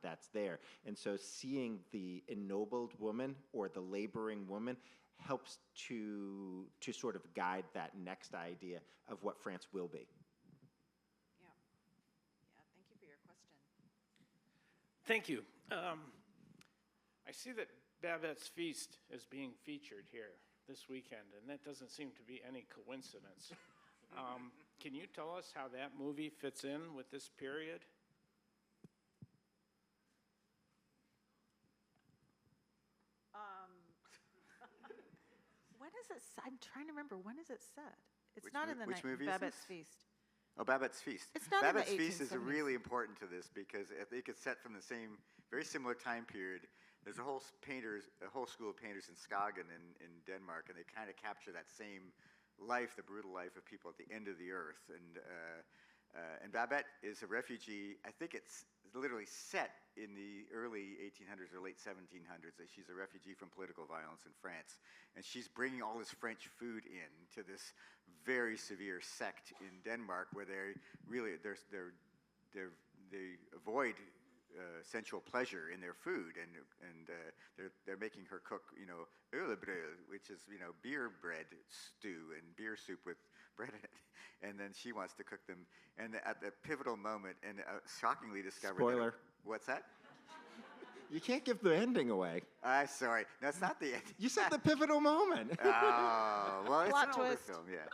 that's there. And so seeing the ennobled woman or the laboring woman helps to sort of guide that next idea of what France will be. Yeah, thank you for your question. Thank you. I see that Babette's Feast is being featured here this weekend, and that doesn't seem to be any coincidence. Can you tell us how that movie fits in with this period? When is it? I'm trying to remember. When is it set? It's Which not in the which movie is Babette's this? Feast. Oh, Babette's Feast. It's not Babette's in the Feast is 1870s. really important to this because I think it's set from the same, very similar time period. There's a whole school of painters in Skagen in Denmark, and they kind of capture that same life, the brutal life of people at the end of the earth. And Babette is a refugee. I think it's literally set in the early 1800s or late 1700s. That she's a refugee from political violence in France, and she's bringing all this French food in to this very severe sect in Denmark, where they avoid sensual pleasure in their food, and they're making her cook, øllebrød, which is beer bread stew and beer soup with bread in it, and then she wants to cook them. And at the pivotal moment, and shockingly discovered. Spoiler. What's that? You can't give the ending away. Sorry, that's not the end. You said the pivotal moment. Oh, well, it's Plot an older twist. film, yeah.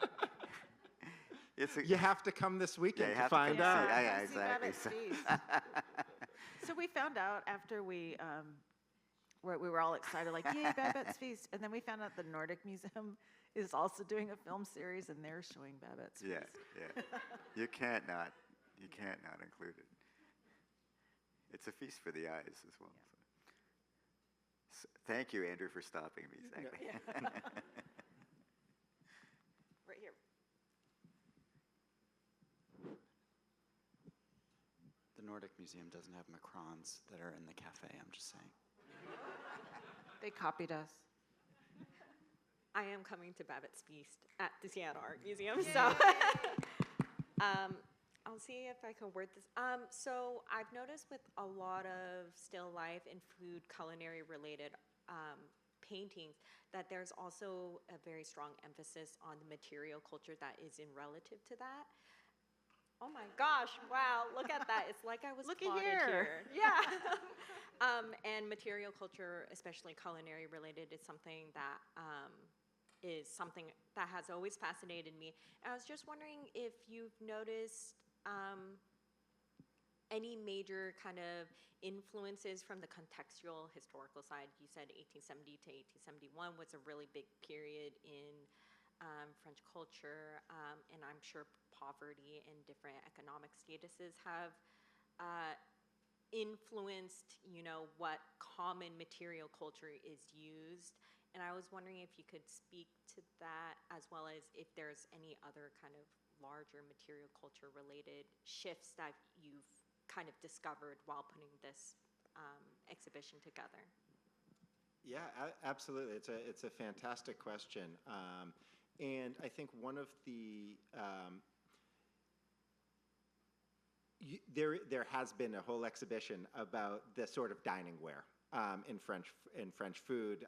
You have to come this weekend to have to come find see it. out. Yeah, Come see exactly. Babette's Feast. So we found out after we were all excited, like, yay, Babette's Feast. And then we found out the Nordic Museum is also doing a film series, and they're showing Babette's Feast. Yeah. You can't not include it. It's a feast for the eyes as well. Yeah. So, thank you, Andrew, for stopping me. Exactly. Right here. The Nordic Museum doesn't have macarons that are in the cafe, I'm just saying. They copied us. I am coming to Babette's Feast at the Seattle Art Museum, so I'll see if I can word this. So I've noticed with a lot of still life and food culinary related paintings, that there's also a very strong emphasis on the material culture that is in relative to that. Oh my gosh, wow, look at that. It's like I was Looky plotted here. Yeah. And material culture, especially culinary related, is something that has always fascinated me. And I was just wondering if you've noticed any major kind of influences from the contextual historical side. You said 1870 to 1871 was a really big period in French culture, and I'm sure poverty and different economic statuses have influenced, what common material culture is used. And I was wondering if you could speak to that, as well as if there's any other kind of larger material culture related shifts that you've kind of discovered while putting this exhibition together. Yeah, absolutely. It's a fantastic question. And I think one of the there has been a whole exhibition about the sort of dining ware in French food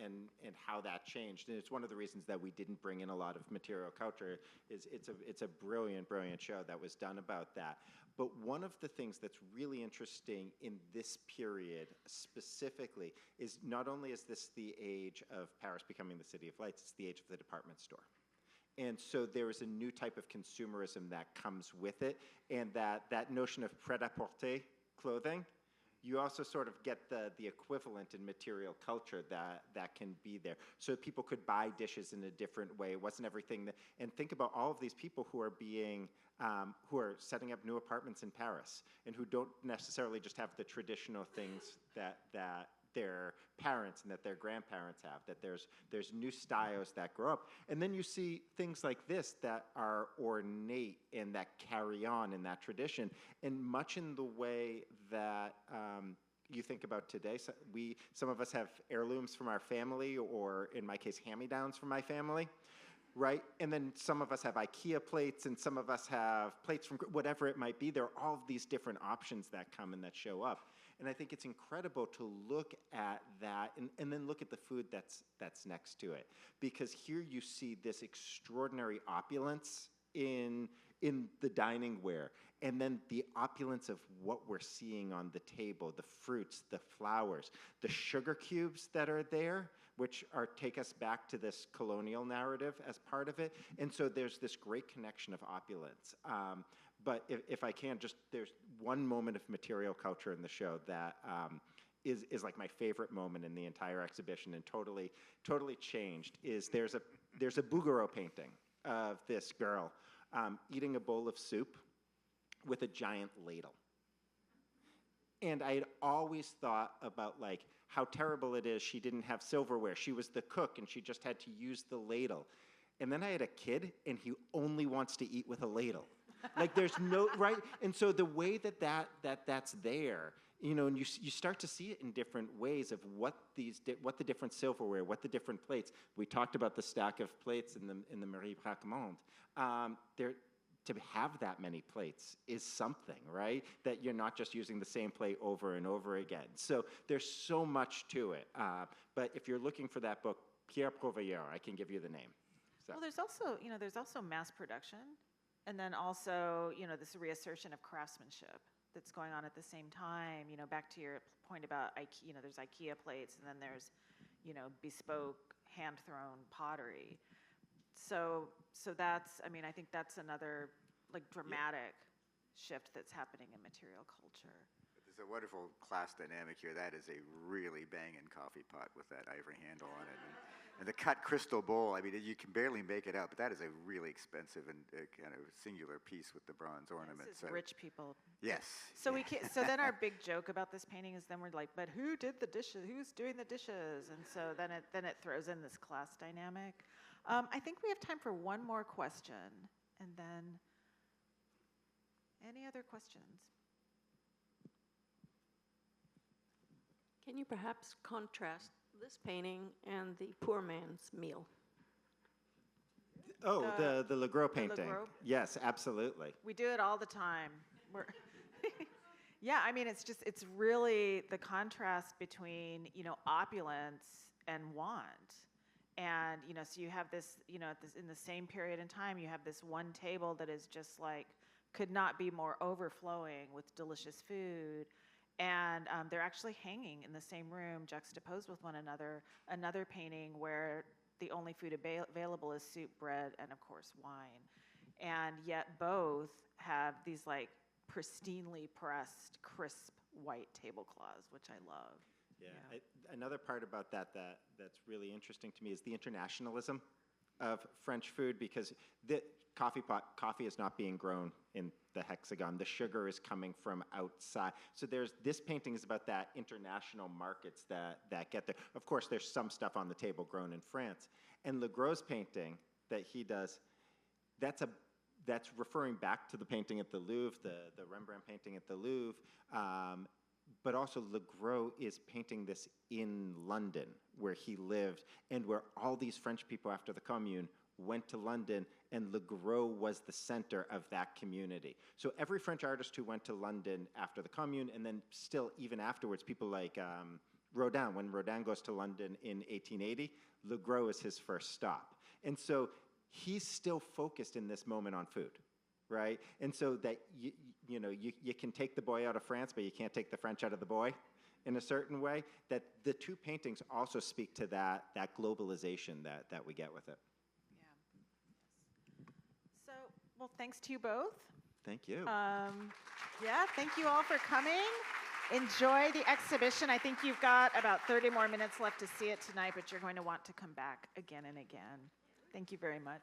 and how that changed. And it's one of the reasons that we didn't bring in a lot of material culture. It's a brilliant show that was done about that. But one of the things that's really interesting in this period specifically is not only is this the age of Paris becoming the city of lights, it's the age of the department store. And so there is a new type of consumerism that comes with it, and that notion of pret-à-porter clothing, you also sort of get the equivalent in material culture that can be there. So people could buy dishes in a different way. It wasn't everything that, and think about all of these people who are who are setting up new apartments in Paris and who don't necessarily just have the traditional things that their parents and that their grandparents have, that there's new styles that grow up. And then you see things like this that are ornate and that carry on in that tradition, and much in the way that you think about today. So some of us have heirlooms from our family, or in my case, hand-me-downs from my family, right? And then some of us have IKEA plates, and some of us have plates from whatever it might be. There are all of these different options that come and that show up. And I think it's incredible to look at that and then look at the food that's next to it. Because here you see this extraordinary opulence in the dining ware, and then the opulence of what we're seeing on the table, the fruits, the flowers, the sugar cubes that are there, which take us back to this colonial narrative as part of it. And so there's this great connection of opulence. But if I can, there's one moment of material culture in the show that is like my favorite moment in the entire exhibition, and totally changed. There's a Bouguereau painting of this girl eating a bowl of soup with a giant ladle. And I had always thought about how terrible it is she didn't have silverware. She was the cook and she just had to use the ladle. And then I had a kid and he only wants to eat with a ladle. There's no, right? And so the way that's there, and you start to see it in different ways of what the different silverware, what the different plates. We talked about the stack of plates in the Marie Braquemond. To have that many plates is something, right? That you're not just using the same plate over and over again. So there's so much to it. But if you're looking for that book, Pierre Prouvaillard, I can give you the name. So. Well, there's also mass production, and then also, this reassertion of craftsmanship that's going on at the same time. Back to your point about IKEA, there's IKEA plates, and then there's, bespoke hand-thrown pottery. So that's, I think that's another dramatic shift that's happening in material culture. There's a wonderful class dynamic here. That is a really banging coffee pot with that ivory handle on it. And the cut crystal bowl, you can barely make it out, but that is a really expensive and kind of singular piece with the bronze ornament. This is rich people. Yes. So so then our big joke about this painting is then we're like, but who did the dishes? Who's doing the dishes? And so then it throws in this class dynamic. I think we have time for one more question, and then any other questions? Can you perhaps contrast this painting and the poor man's meal? Oh, the Le Gros painting. Le Gros? Yes, absolutely. We do it all the time. Yeah, it's really the contrast between, opulence and want. And, so you have this, in the same period in time, you have this one table that is just like, could not be more overflowing with delicious food. And they're actually hanging in the same room, juxtaposed with one another, another painting where the only food available is soup, bread, and of course wine. And yet both have these like pristinely pressed, crisp white tablecloths, which I love. Yeah. Another part about that's really interesting to me is the internationalism of French food, because the coffee is not being grown in the hexagon. The sugar is coming from outside. So this painting is about that international markets that get there. Of course, there's some stuff on the table grown in France. And Legros' painting that he does, that's referring back to the painting at the Louvre, the Rembrandt painting at the Louvre. But also Legros is painting this in London, where he lived, and where all these French people after the Commune went to London, and Legros was the center of that community. So every French artist who went to London after the Commune, and then still even afterwards, people like Rodin, when Rodin goes to London in 1880, Legros is his first stop. And so he's still focused in this moment on food, right? And so that you can take the boy out of France, but you can't take the French out of the boy in a certain way, that the two paintings also speak to that globalization that we get with it. Yeah. So, well, thanks to you both. Thank you. Thank you all for coming. Enjoy the exhibition. I think you've got about 30 more minutes left to see it tonight, but you're going to want to come back again and again. Thank you very much.